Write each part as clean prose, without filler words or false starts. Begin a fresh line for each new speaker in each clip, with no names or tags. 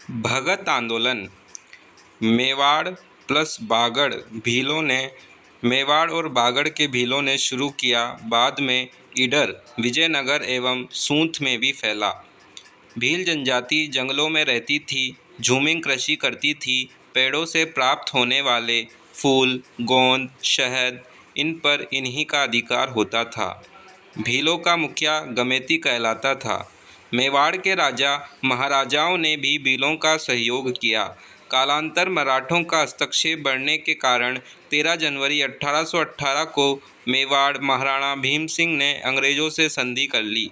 भगत आंदोलन। मेवाड़ प्लस बागड़ भीलों ने मेवाड़ और बागड़ के भीलों ने शुरू किया, बाद में ईडर, विजयनगर एवं सूंठ में भी फैला। भील जनजाति जंगलों में रहती थी, झूमिंग कृषि करती थी, पेड़ों से प्राप्त होने वाले फूल, गोंद, शहद, इन पर इन्हीं का अधिकार होता था। भीलों का मुखिया गमेती कहलाता था। मेवाड़ के राजा महाराजाओं ने भी भीलों का सहयोग किया। कालांतर मराठों का हस्तक्षेप बढ़ने के कारण 13 जनवरी 1818 को मेवाड़ महाराणा भीम सिंह ने अंग्रेज़ों से संधि कर ली।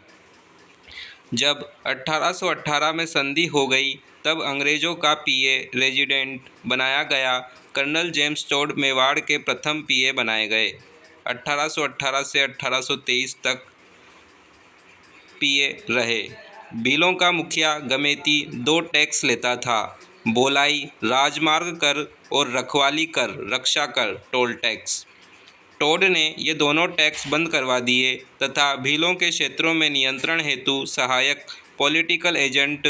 जब 1818 में संधि हो गई, तब अंग्रेज़ों का पीए रेजिडेंट बनाया गया। कर्नल जेम्स टोड मेवाड़ के प्रथम पीए बनाए गए। 1818 से 1823 तक पीए रहे। भीलों का मुखिया गमेती 2 टैक्स लेता था, बोलाई राजमार्ग कर और रखवाली कर रक्षा कर टोल टैक्स। टोड ने ये दोनों टैक्स बंद करवा दिए तथा भीलों के क्षेत्रों में नियंत्रण हेतु सहायक पॉलिटिकल एजेंट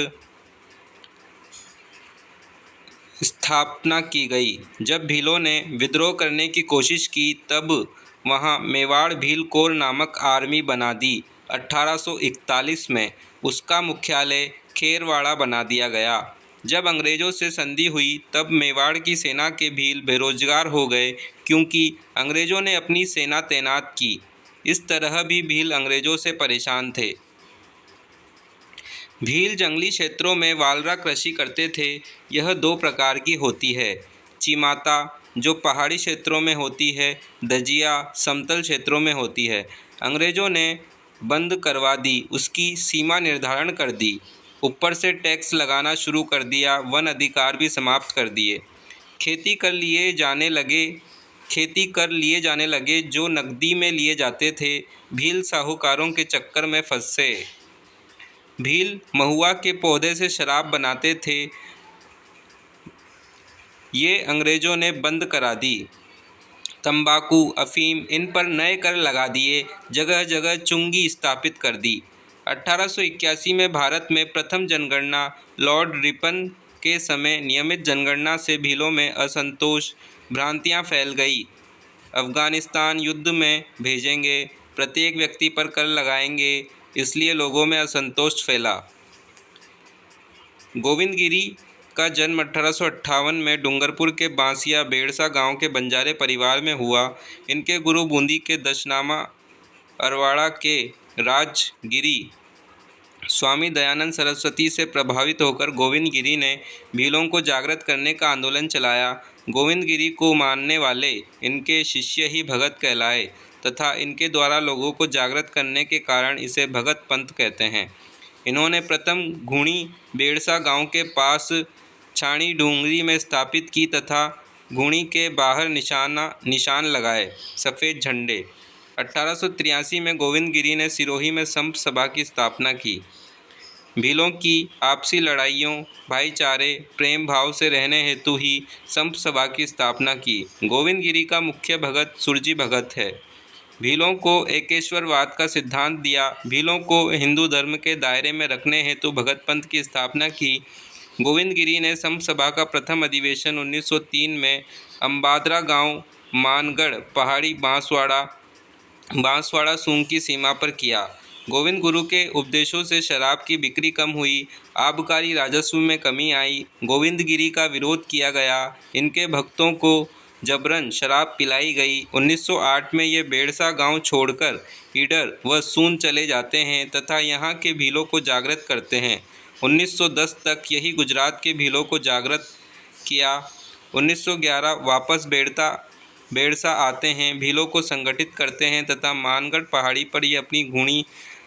स्थापना की गई। जब भीलों ने विद्रोह करने की कोशिश की, तब वहां मेवाड़ भील कोर नामक आर्मी बना दी। 1841 में उसका मुख्यालय खेरवाड़ा बना दिया गया। जब अंग्रेज़ों से संधि हुई, तब मेवाड़ की सेना के भील बेरोजगार हो गए, क्योंकि अंग्रेज़ों ने अपनी सेना तैनात की। इस तरह भी भील अंग्रेज़ों से परेशान थे। भील जंगली क्षेत्रों में वालरा कृषि करते थे। यह 2 प्रकार की होती है, चिमाता जो पहाड़ी क्षेत्रों में होती है, दजिया समतल क्षेत्रों में होती है। अंग्रेज़ों ने बंद करवा दी, उसकी सीमा निर्धारण कर दी, ऊपर से टैक्स लगाना शुरू कर दिया, वन अधिकार भी समाप्त कर दिए। खेती कर लिए जाने लगे जो नकदी में लिए जाते थे। भील साहूकारों के चक्कर में फंसे। भील महुआ के पौधे से शराब बनाते थे, ये अंग्रेज़ों ने बंद करा दी। तंबाकू, अफीम, इन पर नए कर लगा दिए, जगह जगह चुंगी स्थापित कर दी। 1881 में भारत में प्रथम जनगणना लॉर्ड रिपन के समय नियमित जनगणना से भीलों में असंतोष, भ्रांतियां फैल गई। अफगानिस्तान युद्ध में भेजेंगे, प्रत्येक व्यक्ति पर कर लगाएंगे, इसलिए लोगों में असंतोष फैला। गोविंद गिरी का जन्म 1858 में डूंगरपुर के बांसिया बेड़सा गांव के बंजारे परिवार में हुआ। इनके गुरु बूंदी के दशनामा अरवाड़ा के राजगिरी स्वामी दयानंद सरस्वती से प्रभावित होकर गोविंद गिरी ने भीलों को जागृत करने का आंदोलन चलाया। गोविंद गिरी को मानने वाले इनके शिष्य ही भगत कहलाए तथा इनके द्वारा लोगों को जागृत करने के कारण इसे भगत पंथ कहते हैं। इन्होंने प्रथम घूणी बेड़सा गांव के पास छाणी डूंगरी में स्थापित की तथा घूणी के बाहर निशान लगाए सफ़ेद झंडे। 1883 में गोविंद गिरी ने सिरोही में संत सभा की स्थापना की। भीलों की आपसी लड़ाइयों, भाईचारे, प्रेम भाव से रहने हेतु ही संत सभा की स्थापना की। गोविंद गिरी का मुख्य भगत सुरजी भगत है। भीलों को एकेश्वरवाद का सिद्धांत दिया। भीलों को हिंदू धर्म के दायरे में रखने हेतु भगत पंथ की स्थापना की। गोविंद गिरी ने संत सभा का प्रथम अधिवेशन 1903 में अम्बाद्रा गांव मानगढ़ पहाड़ी बांसवाड़ा सूंग की सीमा पर किया। गोविंद गुरु के उपदेशों से शराब की बिक्री कम हुई, आबकारी राजस्व में कमी आई। गोविंद गिरी का विरोध किया गया, इनके भक्तों को जबरन शराब पिलाई गई। 1908 में ये बेड़सा गांव छोड़कर ईडर व सूंद चले जाते हैं तथा यहाँ के भीलों को जागृत करते हैं। 1910 तक यही गुजरात के भीलों को जागृत किया। 1911 वापस बेड़सा आते हैं, भीलों को संगठित करते हैं तथा मानगढ़ पहाड़ी पर ये अपनी घूणी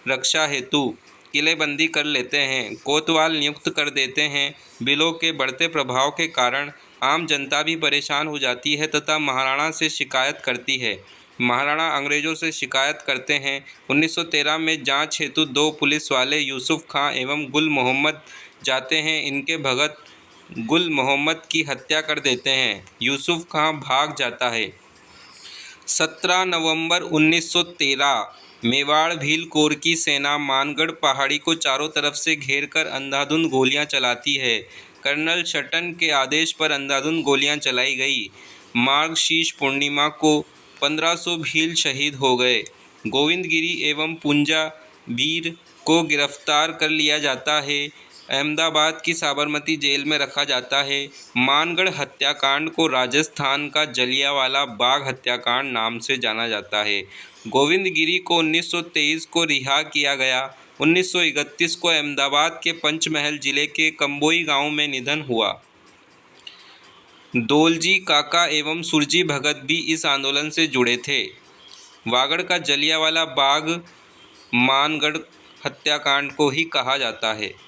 रक्षा हेतु किलेबंदी कर लेते हैं, कोतवाल नियुक्त कर देते हैं। भीलों के बढ़ते प्रभाव के कारण आम जनता भी परेशान हो जाती है तथा महाराणा से शिकायत करती है। महाराणा अंग्रेज़ों से शिकायत करते हैं। 1913 में जांच हेतु 2 पुलिस वाले यूसुफ खां एवं गुल मोहम्मद जाते हैं। इनके भगत गुल मोहम्मद की हत्या कर देते हैं। यूसुफ खां भाग जाता है। 17 नवंबर 1913 मेवाड़ भील कोर की सेना मानगढ़ पहाड़ी को चारों तरफ से घेरकर अंधाधुंध गोलियां चलाती है। कर्नल शटन के आदेश पर अंधाधुंध गोलियां चलाई गई। मार्गशीर्ष पूर्णिमा को 1500 भील शहीद हो गए। गोविंदगिरी एवं पुंजा वीर को गिरफ्तार कर लिया जाता है। अहमदाबाद की साबरमती जेल में रखा जाता है। मानगढ़ हत्याकांड को राजस्थान का जलियांवाला बाग हत्याकांड नाम से जाना जाता है। गोविंदगिरी को 1923 को रिहा किया गया। 1931 को अहमदाबाद के पंचमहल जिले के कंबोई गांव में निधन हुआ। दौलजी काका एवं सुरजी भगत भी इस आंदोलन से जुड़े थे। वागड़ का जलियांवाला बाग मानगढ़ हत्याकांड को ही कहा जाता है।